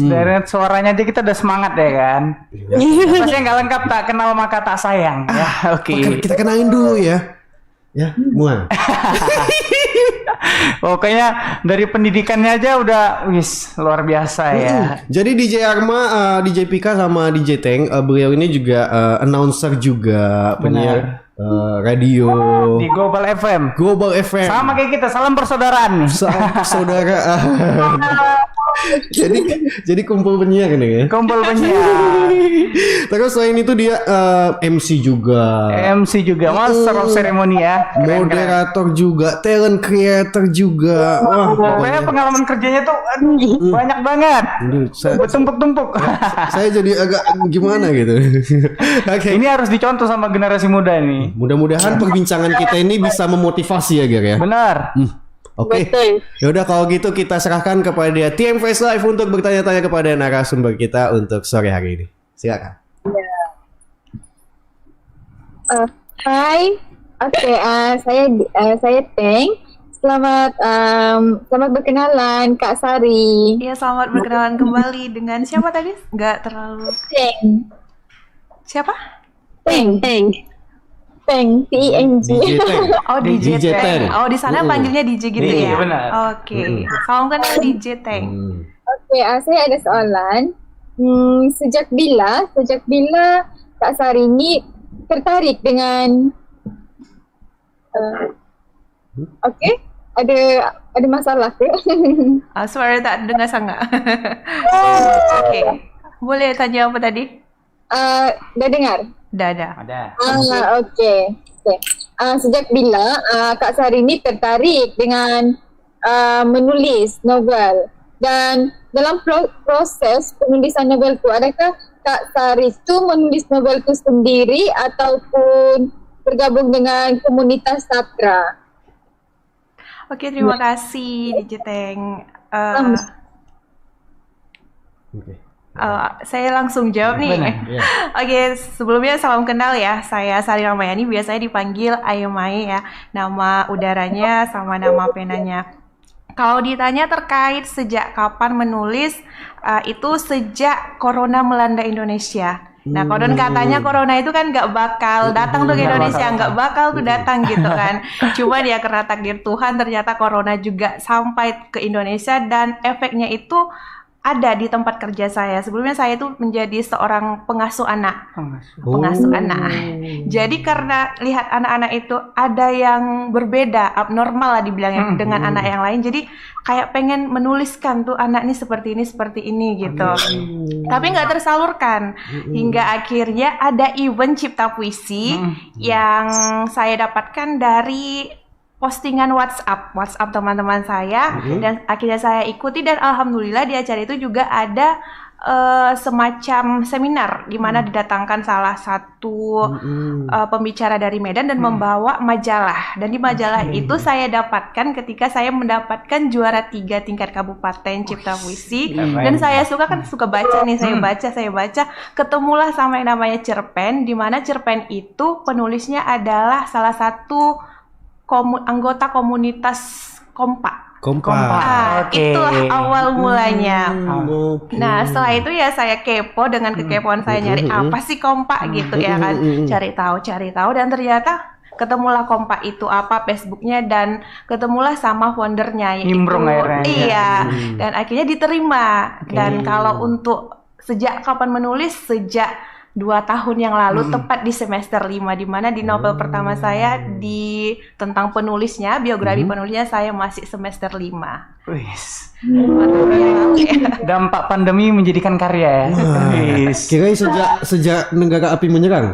dari suaranya aja kita udah semangat ya kan. Pasti nggak lengkap tak kenal maka tak sayang. Ya, oke. Kita kenalin dulu ya. Ya, Muang. Pokoknya dari pendidikannya aja udah luar biasa ya. Jadi DJ Arma, DJ Pika sama DJ Teng, beliau ini juga announcer juga, penyiar radio Di Global FM. Global FM. Sama kayak kita, salam persaudaraan nih. Saudara. jadi kumpul penyiar nih ya. Kumpul penyiar. Terus selain itu dia MC juga. MC juga, Master of Ceremony ya. Keren. Moderator juga, talent creator juga. Wah, Pokoknya pengalaman kerjanya tuh banyak banget. Bertumpuk-tumpuk. Saya jadi agak gimana gitu. Oke. Ini harus dicontoh sama generasi muda nih. Mudah-mudahan perbincangan kita ini bisa memotivasi ya, Gar ya. Benar. Oke. Yaudah kalau gitu kita serahkan kepada TM Face Live untuk bertanya-tanya kepada narasumber kita untuk sore hari ini. Silakan. Hai. Oke, saya Teng. Selamat berkenalan Kak Sari. Iya, selamat berkenalan kembali dengan siapa tadi? Nggak terlalu. Teng. Siapa? Teng. TENG. DJ Teng. Oh, DJ DJ Teng. Teng. Oh, di sana panggilnya DJ gitu Iya, ya? benar. Oke. Salam kenal DJ Teng. Oke, saya ada soalan. Sejak bila Kak Sari ini tertarik dengan oke, ada masalah ke? Suara tak dengar sangat. Oke. Boleh tanya apa tadi? Dah dengar? Dah. Ada. Oke. Sejak bila Kak Sari ini tertarik dengan menulis novel, dan dalam proses penulisan novel itu, adakah Kak Sari itu menulis novel itu sendiri ataupun bergabung dengan komunitas sastra? Oke, terima kasih DJ Teng. Saya langsung jawab nih. Oke, sebelumnya salam kenal ya. Saya Sari Ramayani, biasanya dipanggil Ayu Mai ya. Nama udaranya sama nama penanya. Kalau ditanya terkait sejak kapan menulis, itu sejak Corona melanda Indonesia. Nah, konon katanya Corona itu kan nggak bakal datang tuh ke Indonesia, nggak bakal tuh datang gitu kan. Cuman ya karena takdir Tuhan ternyata Corona juga sampai ke Indonesia, dan efeknya itu ada di tempat kerja saya. Sebelumnya saya itu menjadi seorang pengasuh anak. Pengasuh anak. Jadi karena lihat anak-anak itu ada yang berbeda, abnormal lah dibilangnya dengan anak yang lain. Jadi kayak pengen menuliskan tuh anak ini seperti ini gitu. Tapi nggak tersalurkan. Hingga akhirnya ada event cipta puisi yang saya dapatkan dari postingan WhatsApp teman-teman saya, dan akhirnya saya ikuti, dan alhamdulillah di acara itu juga ada semacam seminar di mana didatangkan salah satu pembicara dari Medan dan membawa majalah, dan di majalah itu saya dapatkan ketika saya mendapatkan juara 3 tingkat kabupaten cipta puisi, dan saya suka baca nih, saya baca ketemulah sama yang namanya cerpen, di mana cerpen itu penulisnya adalah salah satu anggota komunitas Kompak. Itulah awal mulanya. Nah, setelah itu ya saya kepo, dengan kekepoan saya nyari apa sih Kompak gitu ya kan. Cari tahu, dan ternyata ketemulah Kompak itu apa, Facebooknya, dan ketemulah sama foundernya yaitu Nimbrung akhirnya. Iya, dan akhirnya diterima. Dan kalau untuk sejak kapan menulis, sejak 2 tahun yang lalu, tepat di semester 5, di mana di novel pertama saya tentang penulisnya, biografi penulisnya, saya masih semester 5. Dampak pandemi menjadikan karya ya. Kira sejak negara api menyerang.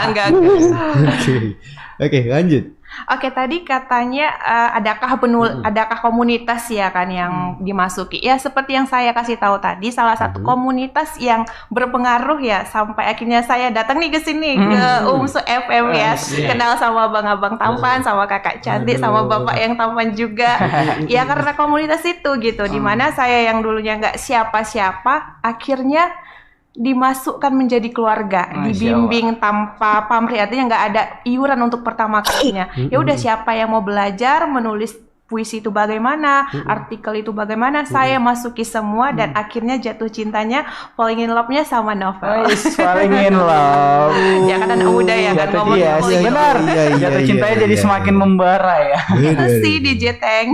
Enggak. Oke, lanjut. Oke, tadi katanya adakah komunitas ya kan yang dimasuki? Ya seperti yang saya kasih tahu tadi, salah satu komunitas yang berpengaruh ya sampai akhirnya saya datang nih ke sini ke UMSU FM ya, kenal sama abang-abang tampan, sama kakak cantik, sama bapak yang tampan juga. Ya karena komunitas itu gitu, dimana saya yang dulunya nggak siapa-siapa, akhirnya dimasukkan menjadi keluarga, dibimbing tanpa pamrih, artinya nggak ada iuran untuk pertama kalinya. Ya udah, siapa yang mau belajar menulis puisi itu bagaimana, artikel itu bagaimana, saya masuki semua dan akhirnya jatuh cintanya, falling in love-nya sama novel. Falling in love. Ya kan anak muda ya kan ngomong Iya sih, benar. Jatuh cintanya jadi semakin membara ya. si DJ Tank.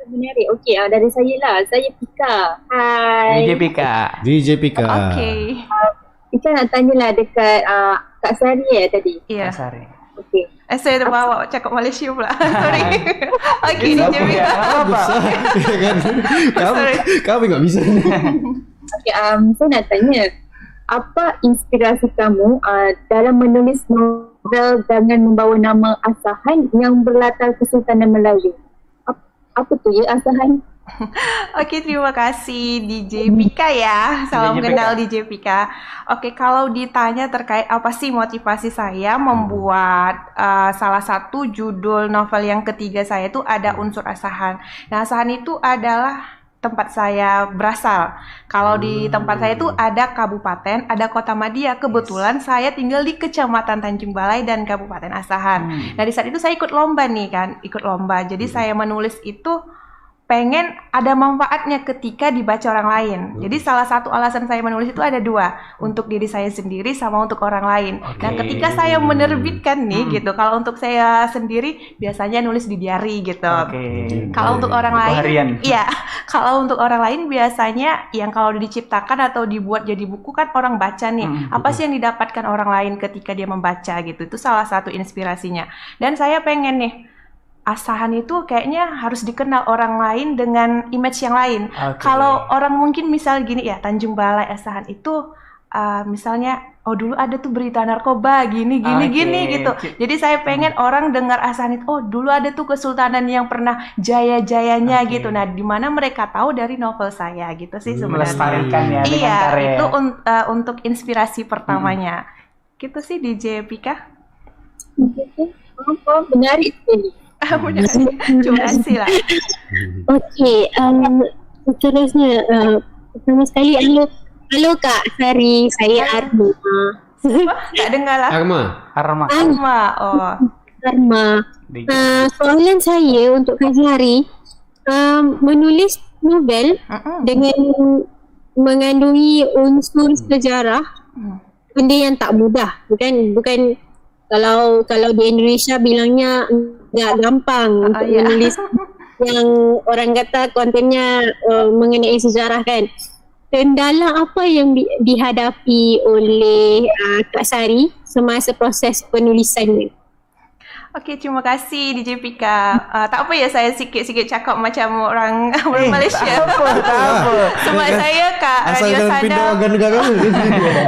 Menarik. Okey, dari saya lah. Saya Pika. Hai. DJ Pika. Oke. Pika nak tanyalah dekat Kak Sari tadi. Iya. Sari. Okey. Saya terbawa cakap Malaysia pula. Sorry. Okey, DJ Pika. Apa? Kamu nggak bisa. Okey, saya nak tanya, apa inspirasi kamu dalam menulis novel dengan membawa nama Asahan yang berlatar Kesultanan Melayu? Apa tu ya Asahan? Oke, terima kasih DJ Pika ya. Salam DJ kenal Pika. DJ Pika. Oke, kalau ditanya terkait apa sih motivasi saya membuat salah satu judul novel yang ketiga saya itu ada unsur Asahan. Nah, Asahan itu adalah tempat saya berasal. Kalau di tempat saya itu ada kabupaten, ada kota Madia. Kebetulan saya tinggal di Kecamatan Tanjung Balai dan Kabupaten Asahan. Nah, di saat itu saya ikut lomba nih kan, ikut lomba. Jadi saya menulis itu pengen ada manfaatnya ketika dibaca orang lain. Jadi salah satu alasan saya menulis itu ada dua, untuk diri saya sendiri sama untuk orang lain. Nah, ketika saya menerbitkan nih gitu, kalau untuk saya sendiri biasanya nulis di diary gitu. Kalau untuk orang lain, harian. iya. Kalau untuk orang lain biasanya yang kalau diciptakan atau dibuat jadi buku kan orang baca nih. Apa sih yang didapatkan orang lain ketika dia membaca gitu? Itu salah satu inspirasinya. Dan saya pengen nih Asahan itu kayaknya harus dikenal orang lain dengan image yang lain. Kalau orang mungkin misal gini ya, Tanjung Balai Asahan itu misalnya dulu ada tuh berita narkoba gini gitu. Jadi saya pengen orang dengar Asahan itu dulu ada tuh kesultanan yang pernah jaya-jayanya gitu. Nah, di mana mereka tahu dari novel saya gitu sih sebenarnya. Melestarikan ya dengan Iya, karya. itu untuk inspirasi pertamanya. Gitu sih DJ Pika. Menarik sekali. Terima kasih lah. Okey, seterusnya pertama sekali halo Kak Sari, saya Arma. Tak dengar lah. Arma. Arma. Soalan saya untuk Kak Sari, menulis novel dengan mengandungi unsur sejarah, benda yang tak mudah. Bukan kalau di Indonesia bilangnya agak gampang untuk menulis yang orang kata kontennya mengenai sejarah kan. Kendala apa yang dihadapi oleh Kak Sari semasa proses penulisannya? Oke, terima kasih DJ Pika. Tak apa ya saya sikit-sikit cakap macam orang Malaysia. Tak apa. Sebab saya Kak Asal Radio jangan Sana. pindah warga negara.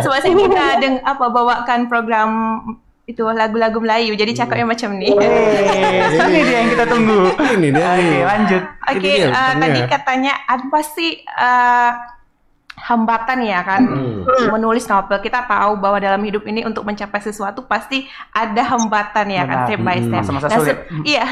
Sebab saya pernah bawakan program itu lagu-lagu Melayu. Jadi cakapnya macam ni. Ini dia yang kita tunggu. Ini dia. Oke, lanjut. Oke, tadi katanya apa sih hambatan ya kan menulis novel. Kita tahu bahwa dalam hidup ini untuk mencapai sesuatu pasti ada hambatan ya kan, step by step. Masa-masa sulit. Iya,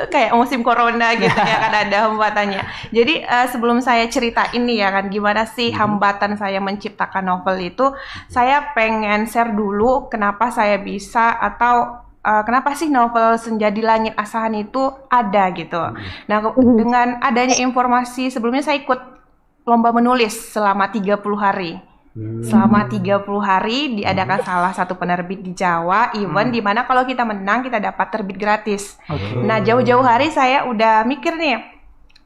kayak musim corona gitu ya kan ada hambatannya. Jadi sebelum saya cerita ini ya kan gimana sih hambatan saya menciptakan novel itu, saya pengen share dulu kenapa saya bisa atau kenapa sih novel Senja di Langit Asahan itu ada gitu. Nah, dengan adanya informasi sebelumnya saya ikut lomba menulis selama 30 hari. Selama 30 hari diadakan salah satu penerbit di Jawa, event di mana kalau kita menang kita dapat terbit gratis. Nah, jauh-jauh hari saya udah mikir nih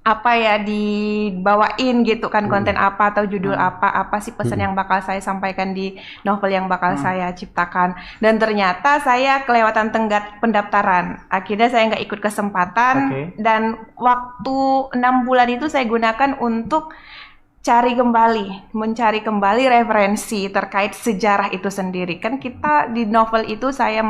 apa ya dibawain gitu kan, konten apa atau judul apa sih pesan yang bakal saya sampaikan di novel yang bakal saya ciptakan. Dan ternyata saya kelewatan tenggat pendaftaran. Akhirnya saya nggak ikut kesempatan dan waktu 6 bulan itu saya gunakan untuk mencari kembali referensi terkait sejarah itu sendiri. Kan kita di novel itu saya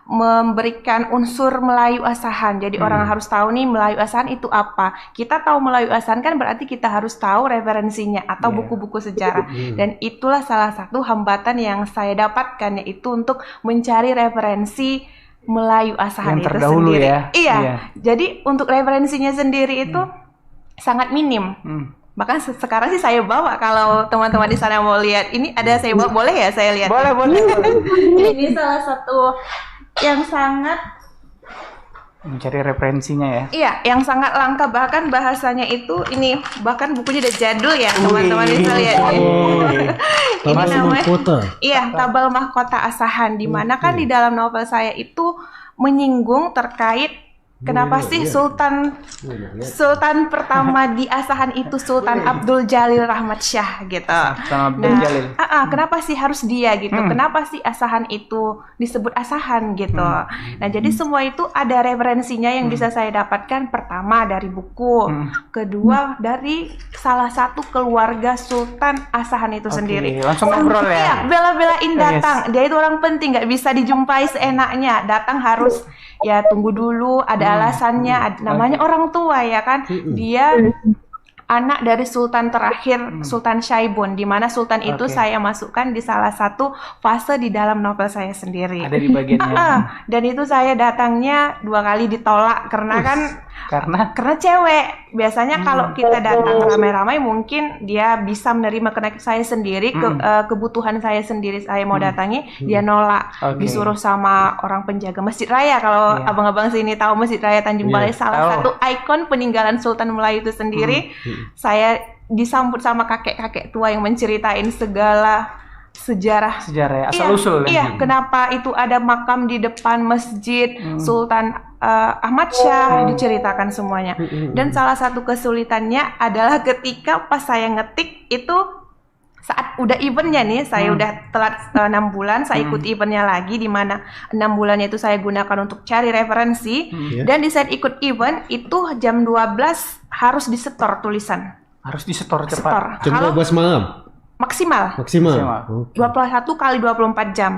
memberikan unsur Melayu Asahan. Jadi orang harus tahu nih Melayu Asahan itu apa. Kita tahu Melayu Asahan kan berarti kita harus tahu referensinya atau buku-buku sejarah. Dan itulah salah satu hambatan yang saya dapatkan, yaitu untuk mencari referensi Melayu Asahan yang itu terdahulu sendiri. ya. Iya. Jadi untuk referensinya sendiri itu sangat minim. Bahkan sekarang sih saya bawa, kalau teman-teman di sana mau lihat, ini ada saya bawa, boleh ya saya lihat? Boleh. Ini salah satu yang sangat mencari referensinya ya. Iya, yang sangat langka, bahkan bahasanya itu ini, bahkan bukunya udah jadul ya teman-teman bisa lihat. Ini namanya iya, Tabel Mahkota Asahan, di mana kan di dalam novel saya itu menyinggung terkait kenapa sih Sultan pertama di Asahan itu Sultan Abdul Jalil Rahmat Shah gitu. Jalil. Kenapa sih harus dia gitu? Kenapa sih Asahan itu disebut Asahan gitu? Nah, jadi semua itu ada referensinya yang bisa saya dapatkan. Pertama dari buku, kedua dari salah satu keluarga Sultan Asahan itu sendiri. Langsung ngobrol ya. Iya, bela-belain datang. Dia itu orang penting, nggak bisa dijumpai seenaknya. Datang harus ya tunggu dulu, ada alasannya, namanya orang tua ya kan. Dia anak dari Sultan terakhir, Sultan Syaibun, di mana Sultan itu saya masukkan di salah satu fase di dalam novel saya sendiri. Ada di bagiannya. Dan itu saya datangnya 2 kali ditolak karena cewek. Biasanya kalau kita datang ramai-ramai mungkin dia bisa menerima karena saya sendiri kebutuhan saya sendiri saya mau datangi, dia nolak. Disuruh sama orang penjaga Masjid Raya. Kalau abang-abang sini tahu Masjid Raya Tanjung Balai, salah satu ikon peninggalan Sultan Melayu itu sendiri. Saya disambut sama kakek-kakek tua yang menceritain segala sejarah ya, asal usul iya, kenapa itu ada makam di depan masjid Sultan Ahmad Shah, diceritakan semuanya. Dan salah satu kesulitannya adalah ketika pas saya ngetik itu saat udah eventnya nih, saya udah telat 6 bulan, saya ikut eventnya lagi, di mana 6 bulannya itu saya gunakan untuk cari referensi. Dan di saat ikut event itu jam 12 harus disetor tulisan. Harus disetor cepat. Jam 12 malam? Maksimal. 21 kali 24 jam.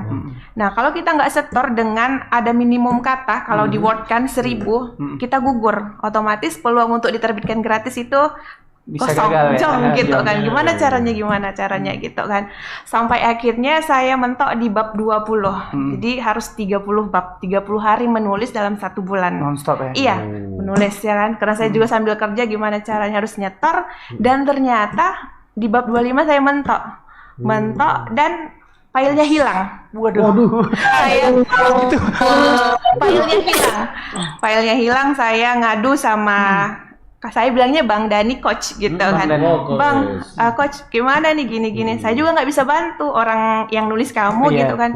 Nah, kalau kita nggak setor dengan ada minimum kata, kalau di Word kan 1000, kita gugur. Otomatis peluang untuk diterbitkan gratis itu bisa kosong, gagal ya. gitu kan. Gimana caranya gitu kan. Sampai akhirnya saya mentok di bab 20. Jadi harus 30 bab, 30 hari menulis dalam 1 bulan. Non-stop ya? Iya, menulis ya kan. Karena saya juga sambil kerja, gimana caranya harus nyetor. Dan ternyata di bab 25 saya mentok dan filenya hilang. Waduh. Saya filenya hilang, saya ngadu sama saya bilangnya Bang Dani coach gitu kan. Bang, coach gimana nih gini-gini. Saya juga nggak bisa bantu orang yang nulis kamu gitu kan.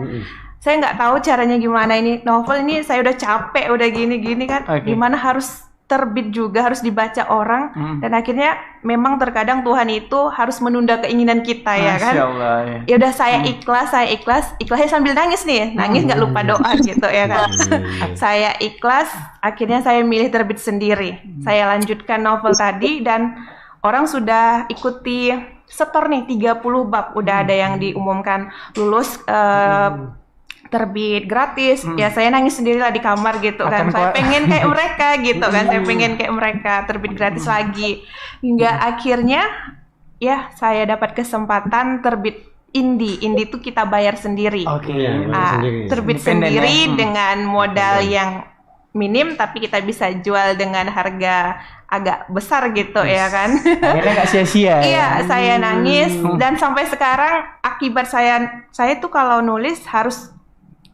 Saya nggak tahu caranya gimana, ini novel ini saya udah capek, udah gini-gini kan. Gimana harus terbit juga, harus dibaca orang. Dan akhirnya memang terkadang Tuhan itu harus menunda keinginan kita ya kan. Ya udah saya ikhlasnya sambil nangis nih, nangis nggak lupa doa gitu ya kan. Saya ikhlas, akhirnya saya milih terbit sendiri. Saya lanjutkan novel tadi dan orang sudah ikuti setor nih 30 bab, udah ada yang diumumkan lulus terbit gratis. Ya saya nangis sendirilah di kamar gitu kan. Saya pengen kayak mereka gitu kan. Saya pengen kayak mereka terbit gratis lagi. Hingga akhirnya ya saya dapat kesempatan terbit indie. Indie itu kita bayar sendiri. Terbit sendiri dengan modal yang minim, tapi kita bisa jual dengan harga agak besar gitu ya kan. Akhirnya nggak sia-sia. Iya, saya nangis dan sampai sekarang akibat saya tuh kalau nulis harus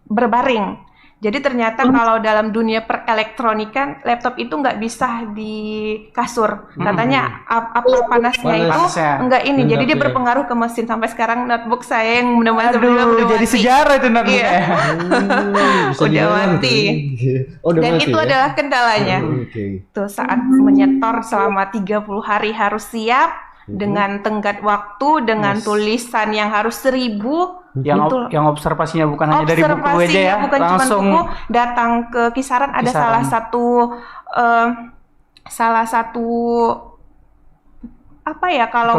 berbaring. Jadi ternyata kalau dalam dunia perelektronikan laptop itu nggak bisa di kasur. Katanya apa panasnya itu enggak ini. Jadi dia berpengaruh ke mesin. Sampai sekarang notebook saya yang mudah-mudahan udah jadi mati. sejarah itu notebook. Iya. Udah mati. Dan itu adalah kendalanya. Tuh saat menyetor selama 30 hari harus siap dengan tenggat waktu, dengan tulisan yang harus 1000. Yang observasinya bukan hanya dari buku aja ya, bukan langsung cuma buku, datang ke kisaran ada salah satu apa ya kalau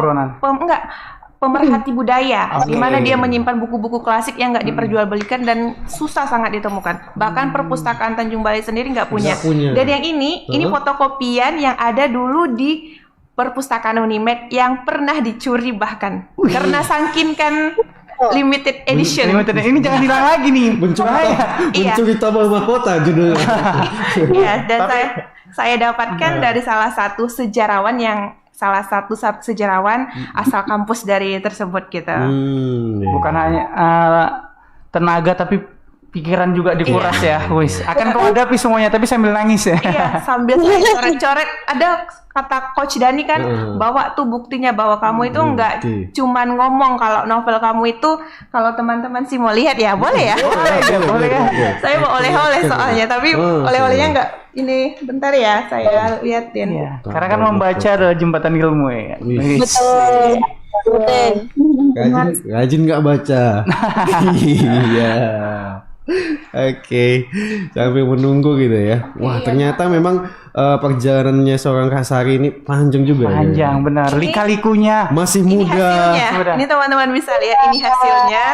pemerhati budaya, di mana dia menyimpan buku-buku klasik yang nggak diperjualbelikan dan susah sangat ditemukan. Bahkan perpustakaan Tanjung Balai sendiri nggak punya. Dan yang ini fotokopian yang ada dulu di perpustakaan Unimed yang pernah dicuri bahkan karena saking kan limited edition. Ini jangan hilang lagi nih. Mencuri tabel mahkota judulnya. Iya, dan saya dapatkan dari salah satu sejarawan asal kampus dari tersebut gitu. Bukan hanya tenaga tapi pikiran juga dikuras ya. Wis, akan kau hadapi semuanya tapi sambil nangis ya. Iya, sambil saya coret-coret. Ada kata Coach Dani kan, bawa tuh buktinya bahwa kamu itu nggak cuman ngomong. Kalau novel kamu itu, kalau teman-teman sih mau lihat ya, boleh ya? Boleh ya. Saya mau oleh-oleh soalnya, tapi oleh-olehnya nggak ini. Bentar ya, saya liatin. Iya, karena kan membaca adalah jembatan ilmu ya. Betul. Rajin nggak baca. Iya. Oke, sampai menunggu gitu ya. Wah, ternyata memang perjalanannya seorang Kak Sari ini panjang juga. Panjang, benar. Lika-likunya. Masih Ini muda. hasilnya. Ini teman-teman bisa lihat, ini hasilnya.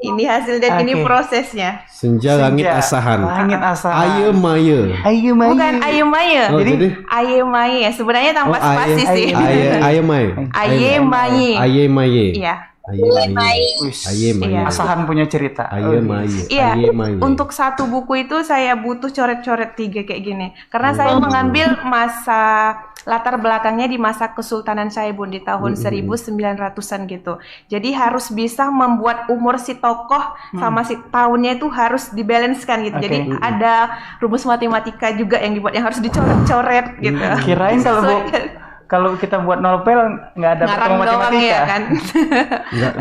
Ini hasil dan ini prosesnya. Senja langit asahan. Langit asahan. Aye maye. Ayo maye. Bukan Aye Maye. Oh, jadi Aye Maye. Sebenarnya tanpa spasi sih. Aye maye. Aye Maye. Aye maye. Iya. Aye maye. Wis. Aye maye. Iya. Asahan punya cerita. Aye maye. Iya, Aye maye. untuk satu buku itu saya butuh coret-coret 3 kayak gini. Karena saya mengambil masa latar belakangnya di masa Kesultanan Saibun di tahun 1900-an gitu. Jadi harus bisa membuat umur si tokoh sama si tahunnya itu harus dibalanskan gitu. Jadi ada rumus matematika juga yang dibuat yang harus dicoret-coret gitu. Kirain kalau kita buat novel nggak ada ngarang pertemuan doang matematika. ya kan.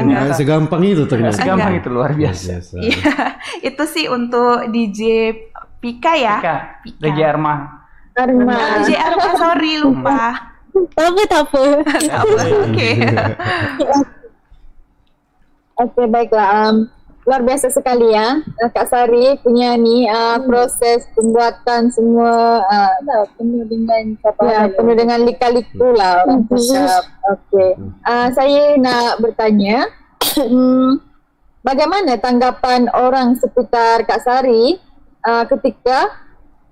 Enggak segampang itu ternyata. Segampang itu, luar biasa. Iya, itu sih untuk DJ Pika ya. Pika. DJ Arma. DJ Arma, sorry lupa. Tak apa. Oke. Oke, baiklah. Luar biasa sekali ya, Kak Sari punya proses pembuatan semua penuh dengan lika-liku lah. Oke. Saya nak bertanya, bagaimana tanggapan orang seputar Kak Sari ketika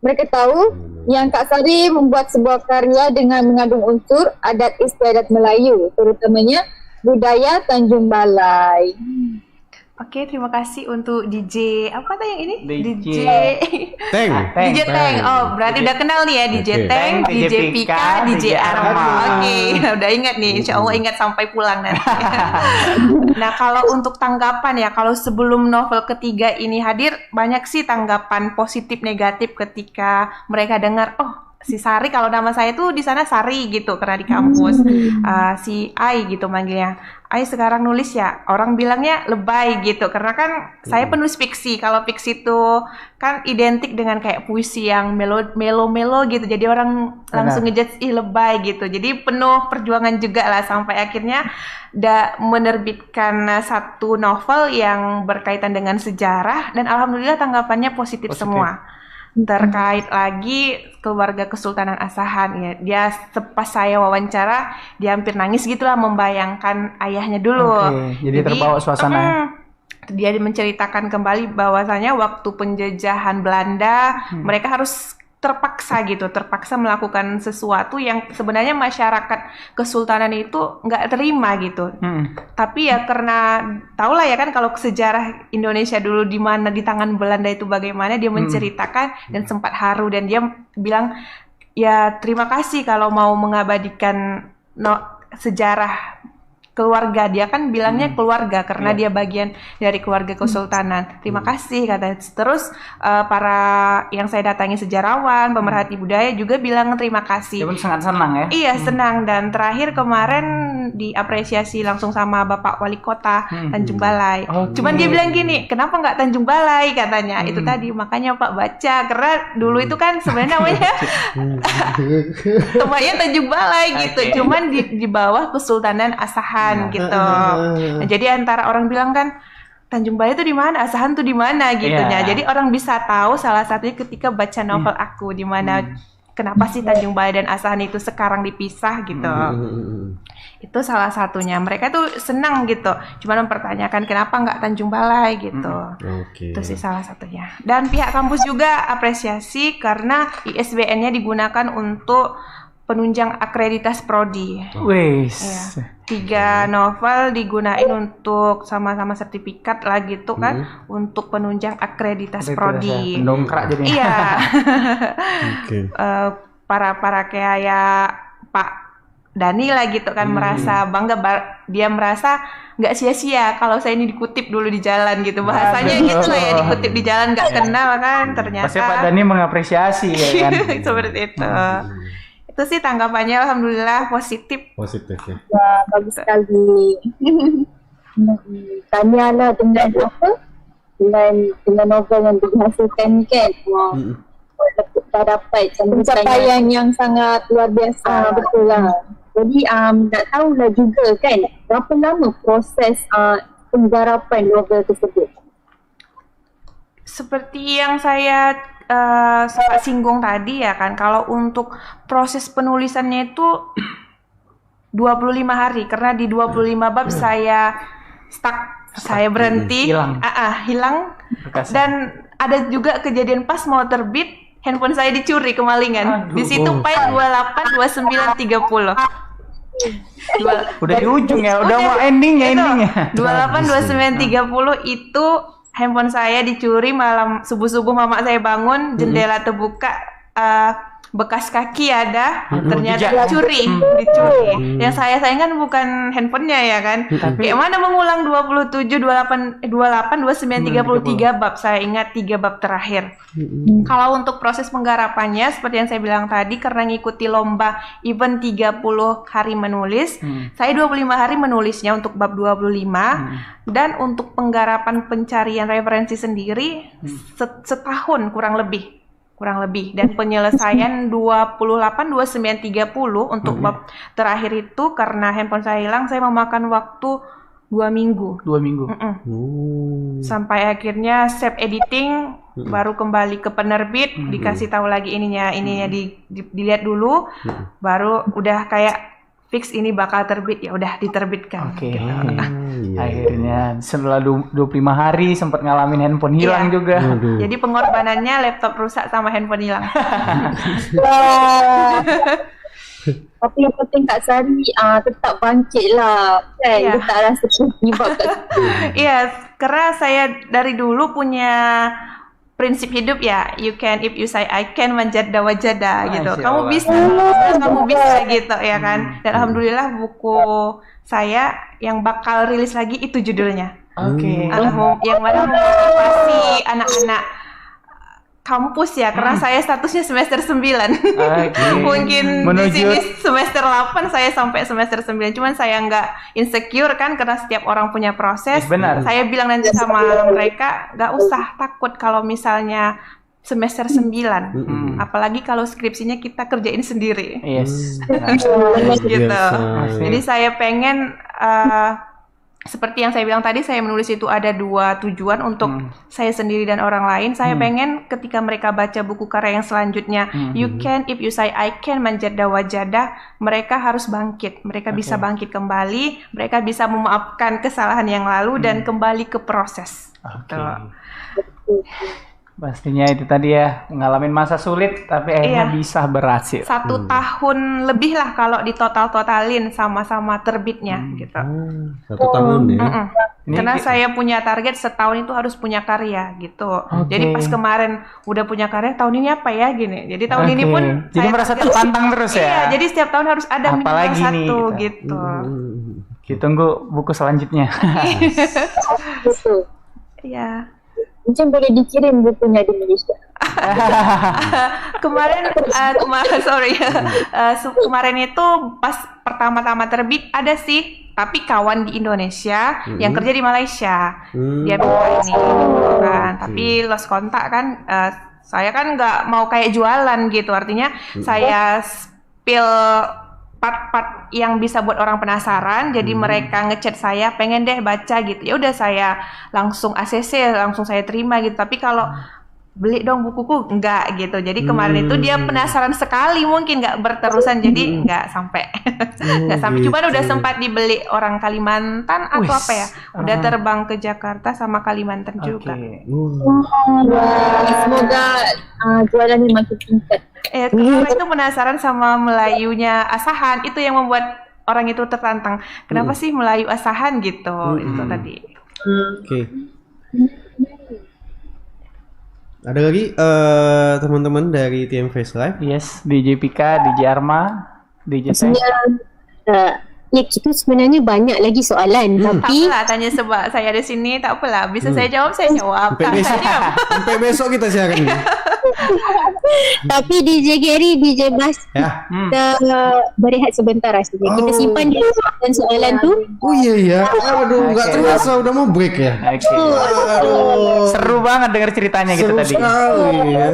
mereka tahu yang Kak Sari membuat sebuah karya dengan mengandung unsur adat istiadat Melayu, terutamanya budaya Tanjung Balai. Oke, terima kasih untuk DJ apa tadi yang ini? DJ Teng. DJ Teng. Oh, berarti udah kenal nih ya DJ Oke. Teng, DJ DJ Pika, Pika, DJ DJ Arma. Arma. Oke, udah ingat nih. Insya Allah ingat sampai pulang nanti. Nah, kalau untuk tanggapan ya, kalau sebelum novel ketiga ini hadir, banyak sih tanggapan positif negatif ketika mereka dengar, oh si Sari, kalau nama saya tuh di sana Sari gitu karena di kampus. Si Ai gitu manggilnya. Ai sekarang nulis ya, orang bilangnya lebay gitu karena kan saya penulis fiksi. Kalau fiksi itu kan identik dengan kayak puisi yang melo gitu. Jadi orang langsung ngejudge ih lebay gitu. Jadi penuh perjuangan juga lah sampai akhirnya menerbitkan satu novel yang berkaitan dengan sejarah dan alhamdulillah tanggapannya positif. Semua. Terkait lagi keluarga Kesultanan Asahan ya, dia pas saya wawancara dia hampir nangis gitulah membayangkan ayahnya dulu. Jadi terbawa suasana. Dia menceritakan kembali bahwasanya waktu penjajahan Belanda mereka harus terpaksa melakukan sesuatu yang sebenarnya masyarakat kesultanan itu nggak terima gitu. Tapi ya karena tahulah ya kan kalau sejarah Indonesia dulu di mana di tangan Belanda itu bagaimana, dia menceritakan dan sempat haru dan dia bilang ya terima kasih kalau mau mengabadikan sejarah keluarga. Dia kan bilangnya keluarga karena dia bagian dari keluarga kesultanan. Terima kasih kata. Terus para yang saya datangi sejarawan, pemerhati budaya juga bilang terima kasih. Dia pun sangat senang ya. Iya senang dan terakhir kemarin diapresiasi langsung sama Bapak Wali Kota Tanjung Balai. Cuman dia bilang gini, kenapa nggak Tanjung Balai katanya? Itu tadi makanya Pak baca karena dulu itu kan sebenarnya namanya tempatnya Tanjung Balai gitu. Cuman di bawah Kesultanan Asahan gitu. Nah, jadi antara orang bilang kan Tanjung Balai itu di mana, Asahan tuh di mana gitunya. Jadi orang bisa tahu salah satunya ketika baca novel aku di mana kenapa sih Tanjung Balai dan Asahan itu sekarang dipisah gitu. Itu salah satunya. Mereka tuh senang gitu. Cuma mempertanyakan kenapa nggak Tanjung Balai gitu. Itu sih salah satunya. Dan pihak kampus juga apresiasi karena ISBN-nya digunakan untuk penunjang akreditas prodi. Wes. Ya. 3 novel digunain untuk sama-sama sertifikat lah gitu kan untuk penunjang akreditas prodi. Pendongkrak jadinya. Iya. Para kayak Pak Dani lah gitu kan, merasa bangga, dia merasa nggak sia-sia kalau saya ini dikutip dulu di jalan gitu, bahasanya gitu lah ya, dikutip di jalan nggak kenal kan, ternyata pasti Pak Dani mengapresiasi ya kan. seperti itu. Itu sih tanggapannya, alhamdulillah positif. Positif ya. Wah, bagus sekali. Tahniahlah dengan apa? Dengan novel yang dihasilkan kan. Wah. Kita dapat pencapaian yang sangat luar biasa. Betul lah. Jadi nak tahulah juga kan berapa lama proses penggarapan novel tersebut. Seperti yang saya sempat singgung tadi ya kan, kalau untuk proses penulisannya itu 25 hari, karena di 25 bab saya stuck, saya berhenti, hilang. Dan ada juga kejadian pas mau terbit, handphone saya dicuri kemalingan. Di situ file 28, 29, 30. Udah di ujung ya, udah mau ending ya, endingnya. 28, 29, 30 itu handphone saya dicuri malam subuh-subuh, mama saya bangun, jendela terbuka, bekas kaki ada, ternyata dicuri. Yang saya sayangkan bukan handphonenya ya kan. Kayak mana mengulang 27, 28, 29, 33 bab. Saya ingat 3 bab terakhir. Kalau untuk proses penggarapannya seperti yang saya bilang tadi, karena ngikuti lomba event 30 hari menulis, saya 25 hari menulisnya untuk bab 25. Dan untuk penggarapan pencarian referensi sendiri setahun kurang lebih, dan penyelesaian 28, 29, 30 untuk bab terakhir itu karena handphone saya hilang, saya memakan waktu 2 minggu. Sampai akhirnya save editing, baru kembali ke penerbit, dikasih tahu lagi ininya dilihat dulu, baru udah kayak fix ini bakal terbit, ya udah diterbitkan. Oke. Akhirnya setelah 25 hari sempat ngalamin handphone hilang juga. Jadi pengorbanannya laptop rusak sama handphone hilang. Tapi yang penting Kak Sari tetap bangkit lah kan. Dia tak rasa penyebab kat situ. Iya, karena saya dari dulu punya prinsip hidup ya, you can if you say I can manjada wajada gitu. Kamu bisa gitu ya kan. Dan alhamdulillah buku saya yang bakal rilis lagi itu judulnya. Yang mana memotivasi anak-anak kampus ya, karena saya statusnya semester 9. Mungkin di sini semester 8, saya sampai semester 9. Cuman saya nggak insecure kan, karena setiap orang punya proses. Benar. Saya bilang nanti sama mereka, nggak usah takut kalau misalnya semester 9. Apalagi kalau skripsinya kita kerjain sendiri. Yes. Gitu. Jadi saya pengen seperti yang saya bilang tadi, saya menulis itu ada 2 tujuan untuk saya sendiri dan orang lain. Saya pengen ketika mereka baca buku karya yang selanjutnya, you can if you say I can manjada wajada, mereka harus bangkit. Mereka bisa bangkit kembali, mereka bisa memaafkan kesalahan yang lalu dan kembali ke proses. Pastinya itu tadi ya, ngalamin masa sulit tapi akhirnya bisa berhasil. 1 tahun lebih lah kalau ditotal-totalin sama-sama terbitnya gitu. 1 tahun ya. Karena saya punya target setahun itu harus punya karya gitu. Jadi pas kemarin udah punya karya, tahun ini apa ya gini. Jadi tahun ini pun jadi merasa tertantang terus ya. Iya, jadi setiap tahun harus ada minimal 1 gitu. Kita tunggu buku selanjutnya. Betul. Iya. Mungkin boleh dikirim bukunya di Malaysia. Kemarin itu pas pertama-tama terbit ada sih, tapi kawan di Indonesia yang kerja di Malaysia, dia bilang ini kan, tapi lost kontak kan. Saya kan nggak mau kayak jualan gitu, artinya saya spill part-part yang bisa buat orang penasaran, jadi mereka ngechat saya pengen deh baca gitu. Ya udah saya langsung ACC, langsung saya terima gitu. Tapi kalau beli dong bukuku, enggak gitu. Jadi kemarin itu dia penasaran sekali, mungkin nggak berterusan, jadi nggak sampai. Cuman udah sempat dibeli orang Kalimantan atau apa ya, udah terbang ke Jakarta sama Kalimantan juga. Semoga jualannya makin tingkat. Karena itu penasaran sama Melayunya Asahan, itu yang membuat orang itu tertantang. Kenapa sih Melayu Asahan gitu? Itu tadi. Ada lagi teman-teman dari TM Face Live? Yes, DJ Pika, DJ Arma, DJ Teng. Ya kita sebenarnya banyak lagi soalan Tak tapi apalah tanya sebab saya ada sini, tak apalah. Bisa saya jawab, saya jawab. Sampai Tak besok, diam. sampai besok kita siaran ni. tapi DJ Gary, DJ Bas Ya. kita berehat sebentar rasanya. Kita Oh. simpan dulu soalan tu. Oh iya ya. Aduh, nggak terasa udah mau break ya. Oke. Aduh. Seru banget dengar ceritanya gitu Seru tadi. sekali ya.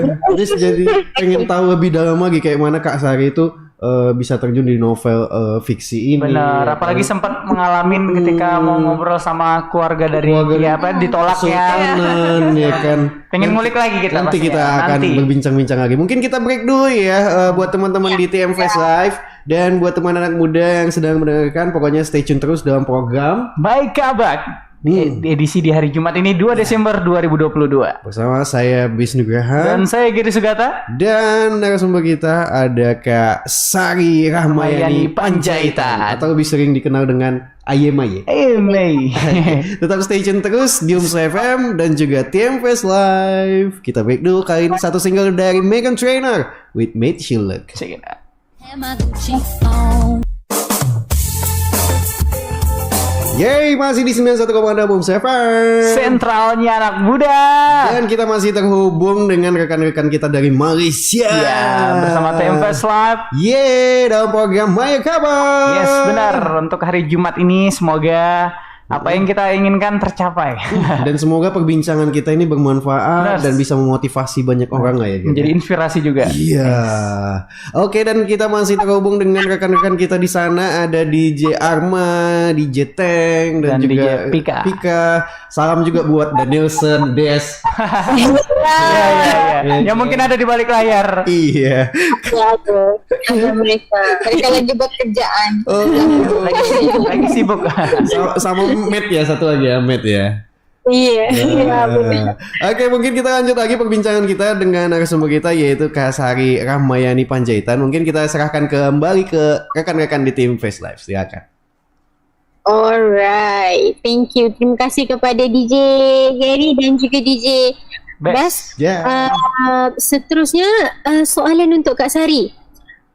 Jadi pengen tahu lebih dalam lagi kayak mana Kak Sari itu bisa terjun di novel fiksi ini. Bener, ya apalagi kan? sempat mengalami ketika mau ngobrol sama keluarga dari ya apa ditolaknya. Sultanan ya kan. Pengen ngulik lagi kita Nanti pasti kita ya. akan Nanti. berbincang-bincang lagi. Mungkin kita break dulu ya buat teman-teman di TM Fest Live dan buat teman anak muda yang sedang mendengarkan, pokoknya stay tune terus dalam program Baik kabar. Edisi di hari Jumat ini 2 Desember 2022. bersama saya Bis Nugraha Dan saya Giri Sugata. dan narasumber kita ada Kak Sari Rahmayani Panjaitan atau lebih sering dikenal dengan Ayemaye. Mei. Tetap stay tune terus di Umso FM dan juga TM Fest Live. Kita break dulu kali ini satu single dari Meghan Trainor with Made She Look. Check it out. Yeay, masih di 91,6 Umso FM. Sentralnya anak muda. Dan kita masih terhubung dengan rekan-rekan kita dari Malaysia. Ya, bersama TM Fest Live. Yeay, dalam program Maya Kabar. Yes, benar. Untuk hari Jumat ini semoga apa yang kita inginkan tercapai. Dan semoga perbincangan kita ini bermanfaat Benar. dan bisa memotivasi banyak orang lah ya. Gitu. Menjadi inspirasi juga. Iya. Oke, dan kita masih terhubung dengan rekan-rekan kita di sana, ada DJ Arma, DJ Teng dan juga DJ Pika. Salam juga buat Danielson, Des. Ya. Yang mungkin ada di balik layar. Iya. Ya tu. Ada mereka. Mereka lagi buat kerjaan. Oh, Lagi sibuk. sama Matt ya, satu lagi ya, Matt ya. Iya. Ya, benar. Oke, mungkin kita lanjut lagi perbincangan kita dengan narasumber kita yaitu Kak Sari Rahmayani Panjaitan. Mungkin kita serahkan kembali ke rekan-rekan di tim Face Live. Silakan. Alright, thank you. Terima kasih kepada DJ Gary dan juga DJ Bas. Ya. Seterusnya soalan untuk Kak Sari.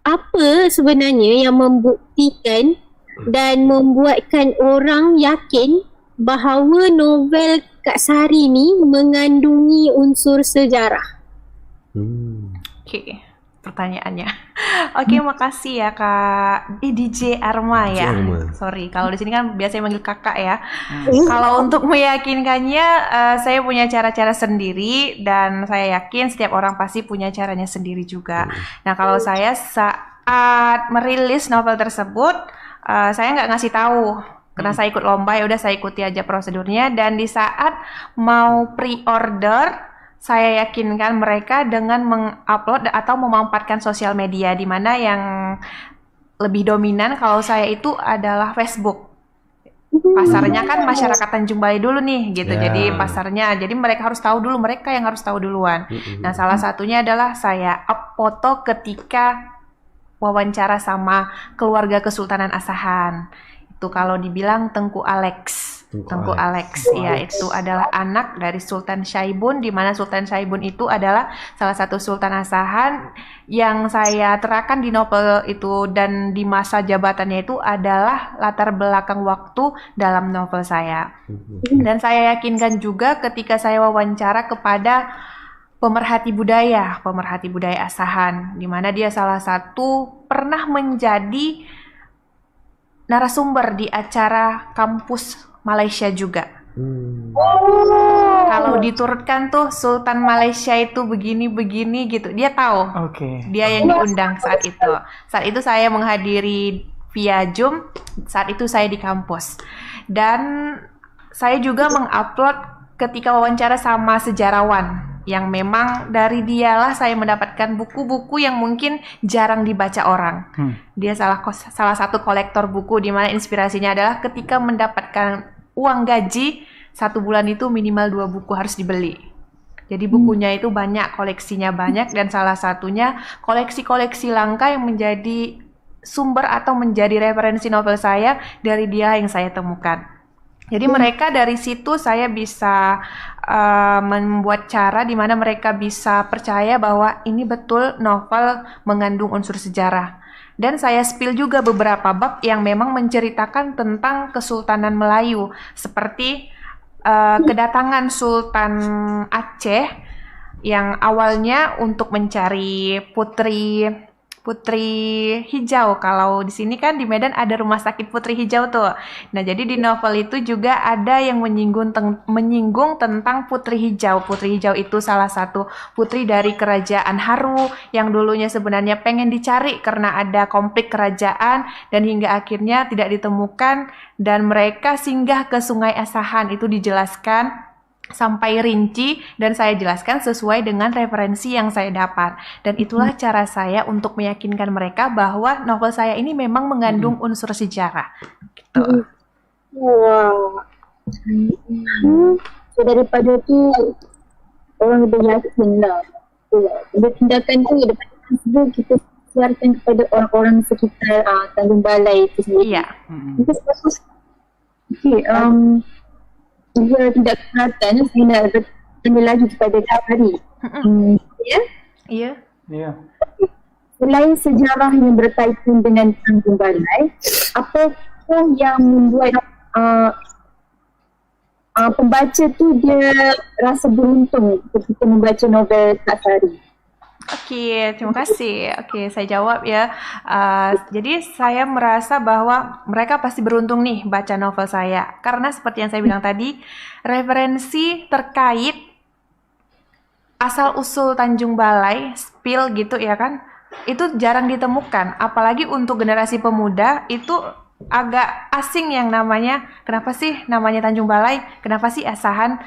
Apa sebenarnya yang membuktikan dan membuatkan orang yakin bahawa novel Kak Sari ni mengandungi unsur sejarah? Oke, pertanyaannya. Oke, makasih ya Kak DJ Arma ya. DJ Arma. Sorry, kalau di sini kan biasanya manggil kakak ya. Kalau untuk meyakinkannya, saya punya cara-cara sendiri dan saya yakin setiap orang pasti punya caranya sendiri juga. Nah, kalau saya saat merilis novel tersebut, saya nggak ngasih tahu. Karena saya ikut lomba, ya udah saya ikuti aja prosedurnya. Dan di saat mau pre-order, saya yakinkan mereka dengan mengupload atau memanfaatkan sosial media, di mana yang lebih dominan kalau saya itu adalah Facebook. Pasarnya kan masyarakat Tanjung Balai dulu nih gitu. Ya. Jadi pasarnya, jadi mereka harus tahu dulu, mereka yang harus tahu duluan. Nah, salah satunya adalah saya up foto ketika wawancara sama keluarga Kesultanan Asahan. Itu kalau dibilang Tengku Alex. Tengku Alex, ya, itu adalah anak dari Sultan Syaibun, di mana Sultan Syaibun itu adalah salah satu Sultan Asahan yang saya terangkan di novel itu, dan di masa jabatannya itu adalah latar belakang waktu dalam novel saya. Dan saya yakinkan juga ketika saya wawancara kepada pemerhati budaya Asahan, di mana dia salah satu pernah menjadi narasumber di acara kampus Malaysia juga. Kalau diturutkan tuh Sultan Malaysia itu begini-begini gitu, dia tahu. Oke. Dia yang diundang saat itu. Saat itu saya menghadiri via Zoom, saat itu saya di kampus. Dan saya juga mengupload ketika wawancara sama sejarawan, yang memang dari dialah saya mendapatkan buku-buku yang mungkin jarang dibaca orang. Dia salah satu kolektor buku, di mana inspirasinya adalah ketika mendapatkan uang gaji 1 bulan itu minimal 2 buku harus dibeli. Jadi bukunya itu banyak, koleksinya banyak, dan salah satunya koleksi-koleksi langka yang menjadi sumber atau menjadi referensi novel saya dari dia yang saya temukan. Jadi mereka dari situ saya bisa membuat cara di mana mereka bisa percaya bahwa ini betul novel mengandung unsur sejarah. Dan saya spill juga beberapa bab yang memang menceritakan tentang Kesultanan Melayu, seperti kedatangan Sultan Aceh yang awalnya untuk mencari Putri Hijau. Kalau di sini kan di Medan ada rumah sakit Putri Hijau tuh. Nah, jadi di novel itu juga ada yang menyinggung tentang Putri Hijau. Putri Hijau itu salah satu putri dari kerajaan Haru yang dulunya sebenarnya pengen dicari karena ada konflik kerajaan dan hingga akhirnya tidak ditemukan dan mereka singgah ke Sungai Asahan. Itu dijelaskan sampai rinci dan saya jelaskan sesuai dengan referensi yang saya dapat. Dan itulah cara saya untuk meyakinkan mereka bahwa novel saya ini memang mengandung unsur sejarah. Gitu. Wow. So, daripada tu orang lebih yakin lah. Tindakan tu daripada sebelum kita siarkan kepada orang-orang sekitar Tanjung Balai itu sendiri. Iya. Okay, jika tidak kelihatan, saya nak bertanya lagi kepada Kak Hari. Ya? Iya. Iya. Selain sejarah yang berkaitan dengan Tanjung Balai, apa yang membuat pembaca tu dia rasa beruntung ketika membaca novel Kak Sari? Oke, terima kasih. Oke, saya jawab ya. Jadi saya merasa bahwa mereka pasti beruntung nih baca novel saya. Karena seperti yang saya bilang tadi, referensi terkait asal-usul Tanjung Balai, spill gitu ya kan, itu jarang ditemukan. Apalagi untuk generasi pemuda, itu agak asing yang namanya, kenapa sih namanya Tanjung Balai, kenapa sih Asahan,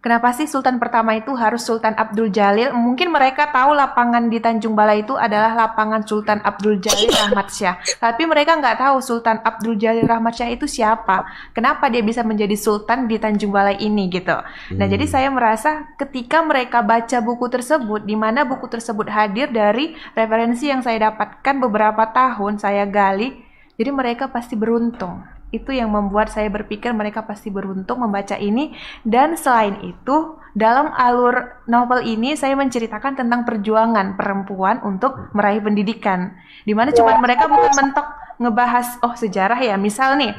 kenapa sih Sultan pertama itu harus Sultan Abdul Jalil? Mungkin mereka tahu lapangan di Tanjung Balai itu adalah lapangan Sultan Abdul Jalil Rahmat Syah. Tapi mereka nggak tahu Sultan Abdul Jalil Rahmat Syah itu siapa. Kenapa dia bisa menjadi Sultan di Tanjung Balai ini gitu. Nah, jadi saya merasa ketika mereka baca buku tersebut, di mana buku tersebut hadir dari referensi yang saya dapatkan beberapa tahun saya gali, jadi mereka pasti beruntung. Itu yang membuat saya berpikir mereka pasti beruntung membaca ini. Dan selain itu, dalam alur novel ini saya menceritakan tentang perjuangan perempuan untuk meraih pendidikan. Dimana cuma mereka bukan mentok ngebahas, oh sejarah ya, misal nih,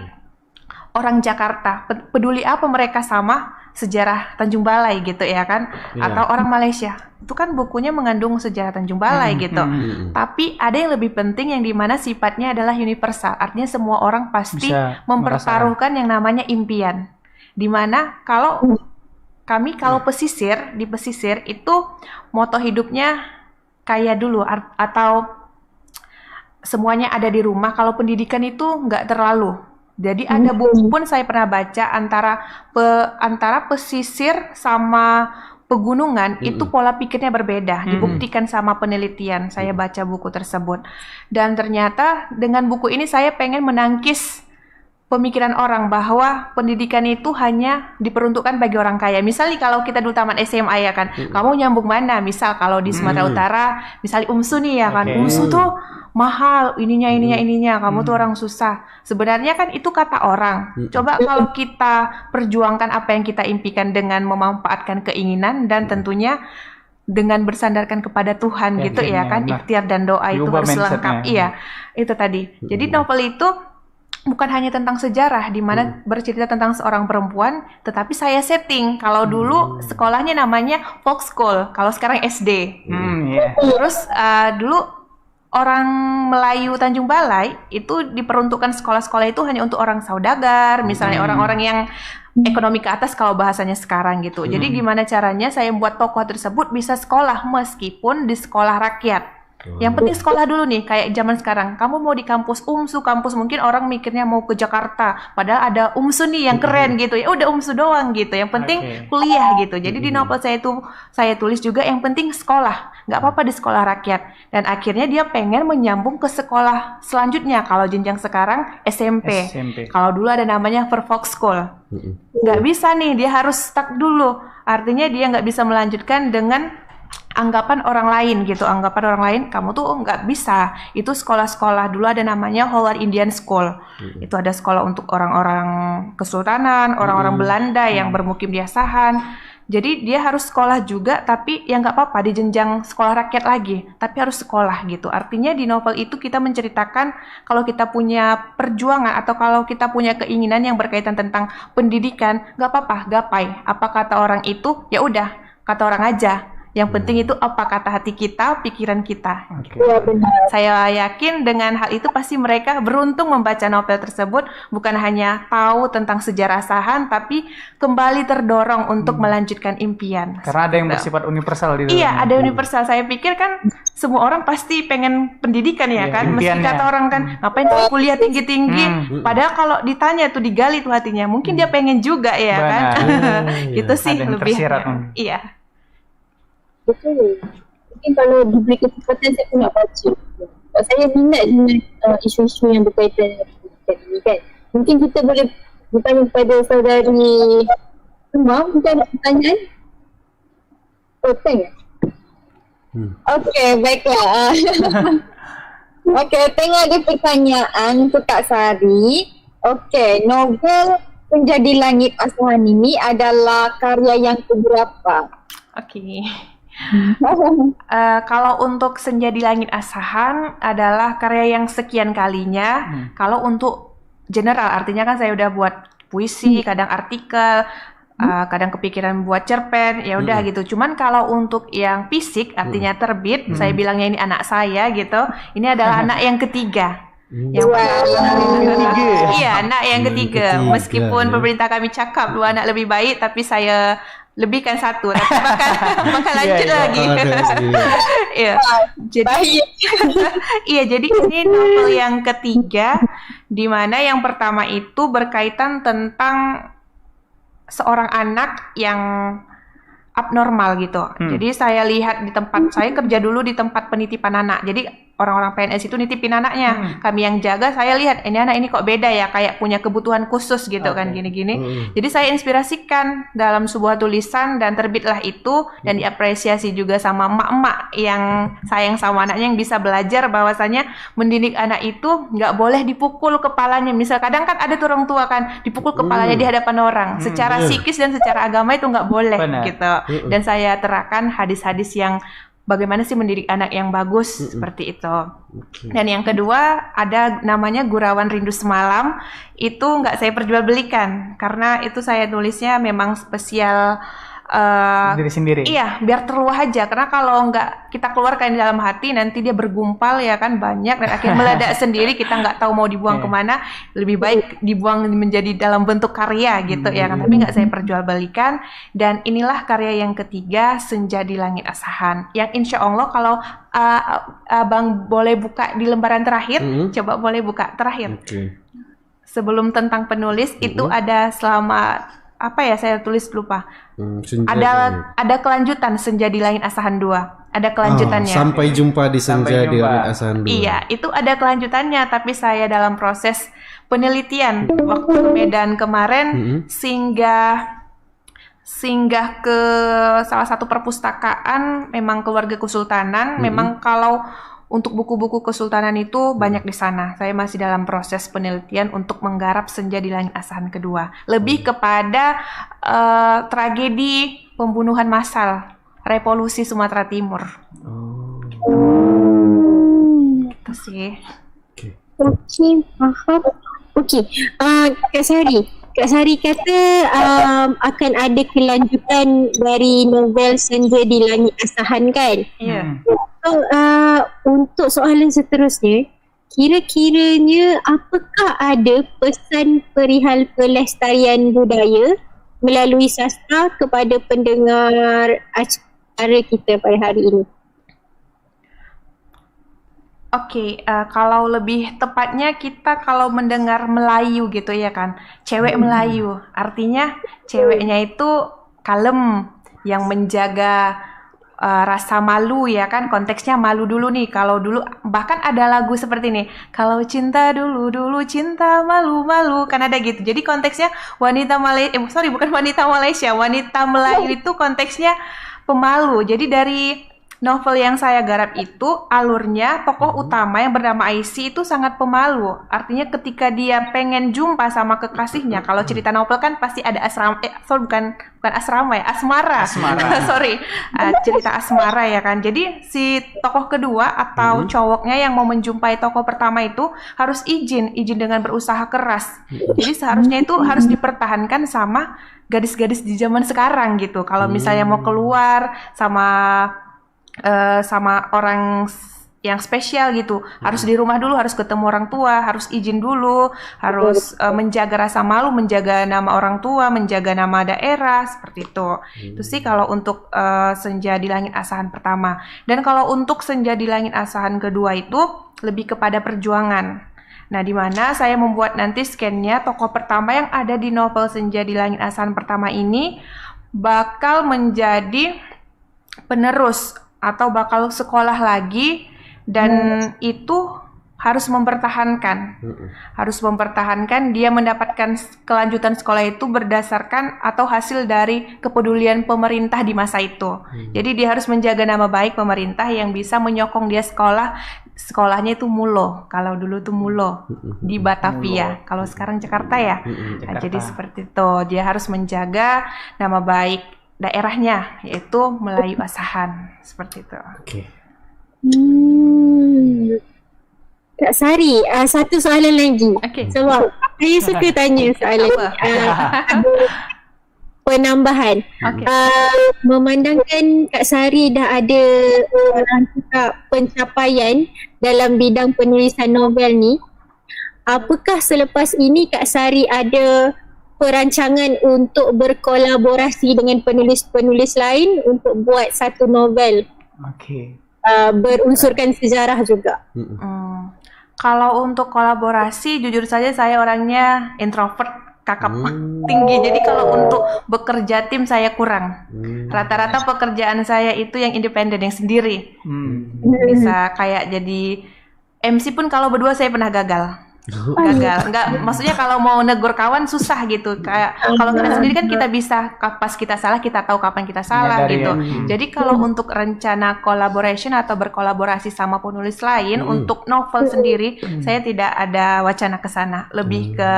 orang Jakarta, peduli apa mereka sama sejarah Tanjung Balai gitu ya kan, atau orang Malaysia, itu kan bukunya mengandung sejarah Tanjung Balai gitu. Tapi ada yang lebih penting yang dimana sifatnya adalah universal, artinya semua orang pasti Bisa mempertaruhkan yang namanya impian. Dimana kalau kami kalau di pesisir itu moto hidupnya kaya dulu atau semuanya ada di rumah. Kalau pendidikan itu nggak terlalu. Jadi ada buku pun saya pernah baca antara pesisir sama pegunungan itu pola pikirnya berbeda. Dibuktikan sama penelitian. Saya baca buku tersebut. Dan ternyata dengan buku ini saya pengen menangkis pemikiran orang bahwa pendidikan itu hanya diperuntukkan bagi orang kaya. Misalnya kalau kita dulu tamat SMA ya kan, kamu nyambung mana? Misal kalau di Sumatera Utara, misalnya UMSU nih ya kan, UMSU tuh mahal, ininya, kamu tuh orang susah. Sebenarnya kan itu kata orang. Coba kalau kita perjuangkan apa yang kita impikan dengan memanfaatkan keinginan dan tentunya dengan bersandarkan kepada Tuhan gitu ya kan, ikhtiar dan doa itu harus lengkap. Iya, itu tadi. Jadi novel itu bukan hanya tentang sejarah di mana bercerita tentang seorang perempuan, tetapi saya setting kalau dulu sekolahnya namanya folk school, kalau sekarang SD. Terus dulu orang Melayu Tanjung Balai itu diperuntukkan sekolah-sekolah itu hanya untuk orang saudagar, misalnya orang-orang yang ekonomi ke atas kalau bahasanya sekarang gitu. Jadi gimana caranya saya membuat tokoh tersebut bisa sekolah meskipun di sekolah rakyat. Yang penting sekolah dulu nih, kayak zaman sekarang. Kamu mau di kampus UMSU, kampus mungkin orang mikirnya mau ke Jakarta. Padahal ada UMSU nih yang keren gitu. Ya udah UMSU doang gitu. Yang penting kuliah gitu. Jadi di novel saya tulis juga yang penting sekolah. Nggak apa-apa di sekolah rakyat. Dan akhirnya dia pengen menyambung ke sekolah selanjutnya. Kalau jenjang sekarang SMP. Kalau dulu ada namanya Vervox School. Nggak bisa nih, dia harus stuck dulu. Artinya dia nggak bisa melanjutkan dengan anggapan orang lain gitu, anggapan orang lain kamu tuh nggak bisa. Itu sekolah-sekolah dulu ada namanya Holland Indian School. Itu ada sekolah untuk orang-orang kesultanan, orang-orang Belanda yang bermukim di Asahan. Jadi dia harus sekolah juga, tapi ya nggak apa-apa di jenjang sekolah rakyat lagi, tapi harus sekolah gitu. Artinya di novel itu kita menceritakan kalau kita punya perjuangan atau kalau kita punya keinginan yang berkaitan tentang pendidikan, nggak apa-apa, gapai. Apa kata orang itu, ya udah, kata orang aja. Yang penting itu apa kata hati kita, pikiran kita. Ya benar. Saya yakin dengan hal itu pasti mereka beruntung membaca novel tersebut, bukan hanya tahu tentang sejarah Sahan, tapi kembali terdorong untuk melanjutkan impian. Karena ada yang bersifat universal di dalamnya. Iya, ada universal. Saya pikir kan semua orang pasti pengen pendidikan ya kan. Meski impiannya. kata orang kan, ngapain tuh kuliah tinggi-tinggi. Padahal kalau ditanya tuh digali tuh hatinya, mungkin dia pengen juga ya kan. Itu sih Ada yang lebih. tersirat. Iya. Betul. Mungkin kalau diberi kesempatan saya pun nak baca. Saya minat dengan isu-isu yang berkaitan dengan pendidikan ini kan. Mungkin kita boleh bertanya kepada saudari Umar, mungkin ada pertanyaan? Oh, tanya. Okey, baiklah. Okey, tengok ada pertanyaan untuk Kak Sari. Okey, novel Menjadi Langit Asahan ini adalah karya yang keberapa? Oke. Kalau untuk Senja di Langit Asahan adalah karya yang sekian kalinya. Kalau untuk general, artinya kan saya udah buat puisi, kadang artikel, kadang kepikiran buat cerpen, ya udah gitu. Cuman kalau untuk yang fisik, artinya terbit, saya bilangnya ini anak saya gitu. Ini adalah anak yang ketiga. Yang iya, anak yang ketiga. Meskipun pemerintah kami cakap 2 anak lebih baik, tapi saya lebihkan 1, tapi bakal lanjut lagi. Iya. Jadi iya, jadi ini novel yang ketiga, di mana yang pertama itu berkaitan tentang seorang anak yang abnormal gitu. Jadi saya lihat di tempat, saya kerja dulu di tempat penitipan anak. Jadi orang-orang PNS itu nitipin anaknya. Kami yang jaga, saya lihat ini anak ini kok beda ya, kayak punya kebutuhan khusus gitu kan, gini-gini. Jadi saya inspirasikan dalam sebuah tulisan dan terbitlah itu, dan diapresiasi juga sama emak-emak yang sayang sama anaknya, yang bisa belajar bahwasanya mendidik anak itu nggak boleh dipukul kepalanya. Misal kadang kan ada tuh orang tua kan dipukul kepalanya di hadapan orang. Secara psikis dan secara agama itu nggak boleh gitu. Dan saya terangkan hadis-hadis yang bagaimana sih mendidik anak yang bagus seperti itu. Dan yang kedua ada namanya Gurauan Rindu Semalam. Itu nggak saya perjualbelikan karena itu saya tulisnya memang spesial diri sendiri. Iya, biar terluah aja. Karena kalau nggak kita keluarkan di dalam hati, nanti dia bergumpal ya kan, banyak dan akhirnya meledak sendiri. Kita nggak tahu mau dibuang kemana. Lebih baik dibuang menjadi dalam bentuk karya gitu ya kan. Tapi nggak saya perjualbelikan. Dan inilah karya yang ketiga, Senja di Langit Asahan. Yang insya Allah kalau Abang boleh buka di lembaran terakhir, coba boleh buka terakhir. Sebelum tentang penulis itu ada selama apa ya, saya tulis lupa. Ada kelanjutan Senja di Langit Asahan 2. Ada kelanjutannya. Sampai jumpa di Senja di Langit Asahan 2. Iya, itu ada kelanjutannya, tapi saya dalam proses penelitian waktu ke Medan kemarin singgah ke salah satu perpustakaan, memang keluarga kesultanan. Memang kalau untuk buku-buku kesultanan itu banyak di sana. Saya masih dalam proses penelitian untuk menggarap Senja di Langit Asahan kedua. Lebih kepada tragedi pembunuhan massal revolusi Sumatera Timur. Gitu sih. Okey, faham. Okey, Kak Sari kata akan ada kelanjutan dari novel Senja di Langit Asahan kan? Iya. So, untuk soalan seterusnya, kira-kiranya apakah ada pesan perihal pelestarian budaya melalui sastra kepada pendengar acara kita pada hari ini? Oke, kalau lebih tepatnya kita kalau mendengar Melayu gitu ya kan, cewek Melayu, artinya ceweknya itu kalem, yang menjaga rasa malu ya kan, konteksnya malu dulu nih. Kalau dulu bahkan ada lagu seperti ini, kalau cinta dulu cinta malu-malu, kan ada gitu. Jadi konteksnya wanita Malaysia, bukan wanita Malaysia, wanita Melayu itu konteksnya pemalu. Jadi novel yang saya garap itu alurnya tokoh utama yang bernama IC itu sangat pemalu. Artinya ketika dia pengen jumpa sama kekasihnya, kalau cerita novel kan pasti ada asrama, bukan asrama ya, asmara. Sorry, cerita asmara ya kan. Jadi si tokoh kedua atau cowoknya yang mau menjumpai tokoh pertama itu harus izin dengan berusaha keras. Jadi seharusnya itu harus dipertahankan sama gadis-gadis di zaman sekarang gitu. Kalau misalnya mau keluar sama orang yang spesial gitu, harus di rumah dulu, harus ketemu orang tua, harus izin dulu, harus menjaga rasa malu, menjaga nama orang tua, menjaga nama daerah, seperti itu. Itu sih kalau untuk Senja di Langit Asahan pertama. Dan kalau untuk Senja di Langit Asahan kedua itu lebih kepada perjuangan. Nah, di mana saya membuat nanti scan-nya tokoh pertama yang ada di novel Senja di Langit Asahan pertama ini bakal menjadi penerus atau bakal sekolah lagi, dan itu harus mempertahankan dia mendapatkan kelanjutan sekolah itu berdasarkan atau hasil dari kepedulian pemerintah di masa itu. Jadi dia harus menjaga nama baik pemerintah yang bisa menyokong dia sekolahnya itu Mulo. Kalau dulu tuh Mulo di Batavia, kalau sekarang Jakarta ya. Nah, jadi seperti itu, dia harus menjaga nama baik daerahnya, yaitu Melayu Asahan, seperti itu. Kak Sari, satu soalan lagi. Sebab saya suka tanya soalan penambahan. Memandangkan Kak Sari dah ada pencapaian dalam bidang penulisan novel ni, apakah selepas ini Kak Sari ada perancangan untuk berkolaborasi dengan penulis-penulis lain untuk buat satu novel berunsurkan sejarah juga? Kalau untuk kolaborasi, jujur saja saya orangnya introvert, kakap tinggi. Jadi kalau untuk bekerja tim saya kurang. Rata-rata pekerjaan saya itu yang independen, yang sendiri. Bisa kayak jadi MC pun kalau berdua saya pernah gagal. Enggak, maksudnya kalau mau negur kawan susah gitu. Kayak kalau kita sendiri kan kita bisa, pas kita salah kita tahu kapan kita salah gitu. Jadi kalau untuk rencana collaboration atau berkolaborasi sama penulis lain untuk novel sendiri, saya tidak ada wacana ke sana. Lebih ke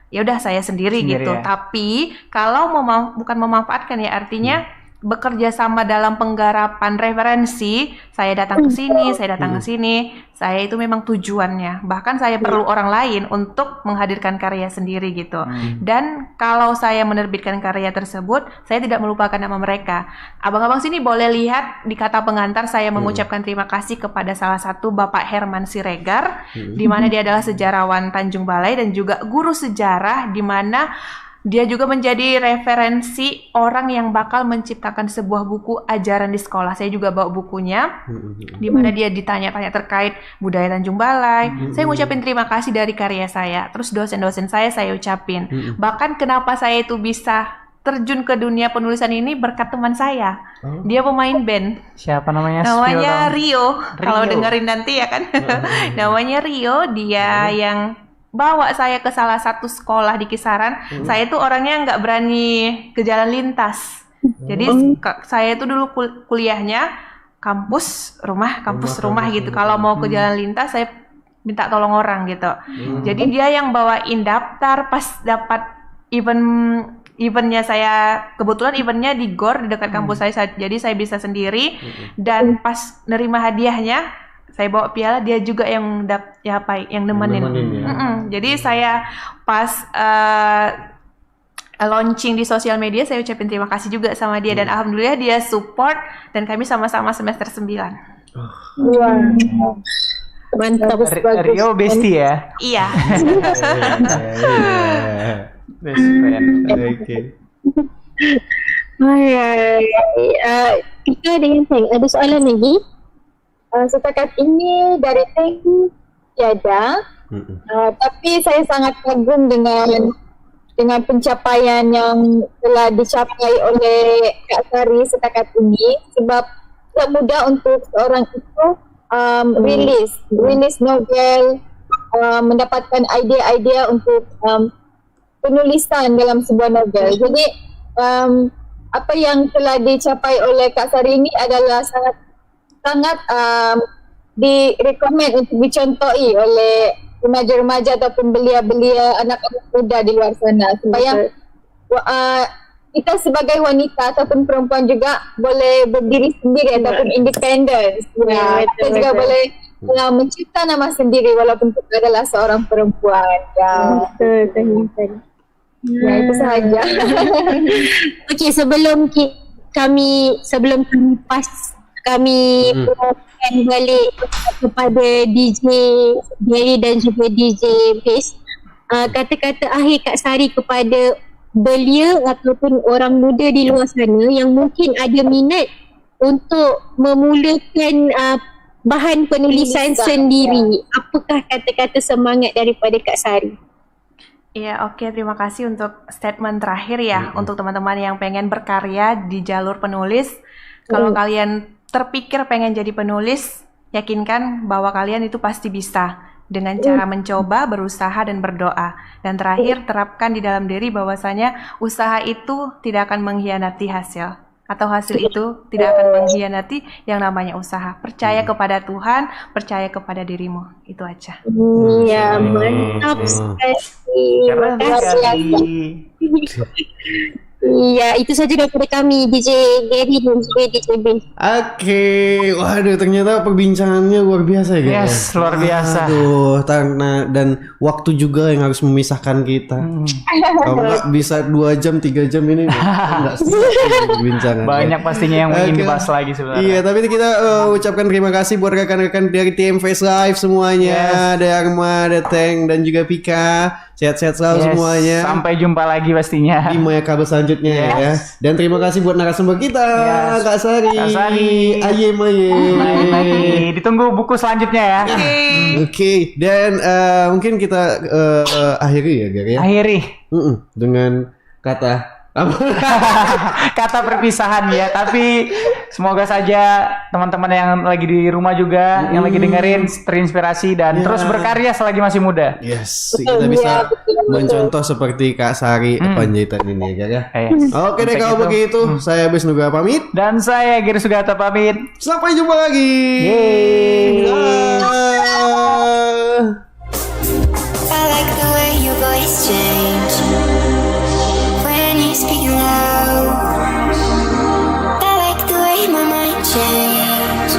ya udah saya sendiri gitu. Ya. Tapi kalau bukan memanfaatkan ya, artinya bekerja sama dalam penggarapan referensi, saya datang ke sini, saya datang ke sini, saya itu memang tujuannya. Bahkan saya perlu orang lain untuk menghadirkan karya sendiri gitu. Dan kalau saya menerbitkan karya tersebut, saya tidak melupakan nama mereka. Abang-abang sini boleh lihat di kata pengantar saya mengucapkan terima kasih kepada salah satu Bapak Herman Siregar, di mana dia adalah sejarawan Tanjung Balai dan juga guru sejarah, di mana dia juga menjadi referensi orang yang bakal menciptakan sebuah buku ajaran di sekolah. Saya juga bawa bukunya, di mana dia ditanya-tanya terkait budaya Tanjung Balai. Saya ngucapin terima kasih dari karya saya. Terus dosen-dosen saya ucapin. Bahkan kenapa saya itu bisa terjun ke dunia penulisan ini berkat teman saya. Dia pemain band. Siapa namanya? Namanya Rio. Kalau dengerin nanti ya kan. Namanya Rio. Dia yang bawa saya ke salah satu sekolah di Kisaran. Saya tuh orangnya nggak berani ke jalan lintas. Jadi saya tuh dulu kuliahnya kampus rumah gitu. Kalau mau ke jalan lintas saya minta tolong orang gitu. Jadi dia yang bawain daftar pas dapat eventnya. Saya kebetulan eventnya di GOR di dekat kampus saya. Jadi saya bisa sendiri. Dan pas nerima hadiahnya, saya bawa piala, dia juga yang nemenin. Jadi saya pas launching di sosial media, saya ucapin terima kasih juga sama dia. Dan alhamdulillah dia support, dan kami sama-sama semester 9. Mantap. Rio bestie ya? Iya. Best friend. Kita ada yang ada soalan lagi? Setakat ini dari Tank tiada, tapi saya sangat kagum dengan pencapaian yang telah dicapai oleh Kak Sari setakat ini, sebab tidak mudah untuk seorang itu rilis novel, mendapatkan idea-idea untuk penulisan dalam sebuah novel. Jadi apa yang telah dicapai oleh Kak Sari ini adalah sangat sangat direkomend untuk dicontohi oleh remaja-remaja ataupun belia-belia anak-anak muda di luar sana supaya kita sebagai wanita ataupun perempuan juga boleh berdiri sendiri ataupun independen. Kita juga boleh mencipta nama sendiri walaupun kita adalah seorang perempuan. Betul. Ya, itu sahaja. Okey, sebelum kami berhubungan balik kepada DJ Gary dan juga DJ Fiz, kata-kata akhir Kak Sari kepada belia ataupun orang muda di luar sana yang mungkin ada minat untuk memulakan bahan penulisan sendiri. Apakah kata-kata semangat daripada Kak Sari? Iya, oke. Terima kasih untuk statement terakhir ya untuk teman-teman yang pengen berkarya di jalur penulis. Kalau kalian terpikir pengen jadi penulis, yakinkan bahwa kalian itu pasti bisa dengan cara mencoba, berusaha, dan berdoa. Dan terakhir, terapkan di dalam diri bahwasanya usaha itu tidak akan mengkhianati hasil. Atau hasil itu tidak akan mengkhianati yang namanya usaha. Percaya kepada Tuhan, percaya kepada dirimu. Itu aja. Iya, mantap sekali. Keren Terima kasih. sekali. Iya, itu saja daripada kami, DJ Gary dan juga DJ Ben. Oke, waduh ternyata perbincangannya luar biasa ya guys. Yes, luar biasa. Aduh, dan waktu juga yang harus memisahkan kita. Kalau nggak bisa 2 jam, 3 jam ini nggak selesai perbincangan. Banyak pastinya yang ingin Oke. dibahas lagi sebenarnya. Iya, tapi kita ucapkan terima kasih buat rekan-rekan dari TM Face Live semuanya. Ada Arma, ada Teng, dan juga Pika. Sehat-sehat selalu Yes, semuanya. sampai jumpa lagi pastinya. Di Maya Kabel selanjutnya ya. Dan terima kasih buat narasumber kita, Yes. Kak Sari. Kak Sari. Aye Maye. Main lagi. Ditunggu buku selanjutnya ya. Oke, dan mungkin kita akhiri ya, Gar ya. Akhiri Dengan kata kata perpisahan ya, tapi semoga saja teman-teman yang lagi di rumah juga yang lagi dengerin terinspirasi dan terus berkarya selagi masih muda. Yes, kita bisa mencontoh seperti Kak Sari Panjaitan ini ya, Gar ya. Yes. Oke deh, Sampai kalau gitu. begitu saya Abis Nugra pamit. Dan saya Giri Sugata pamit. Sampai jumpa lagi. Yeay. Dah. I like the way your voice change when you speak loud. I like the way my mind change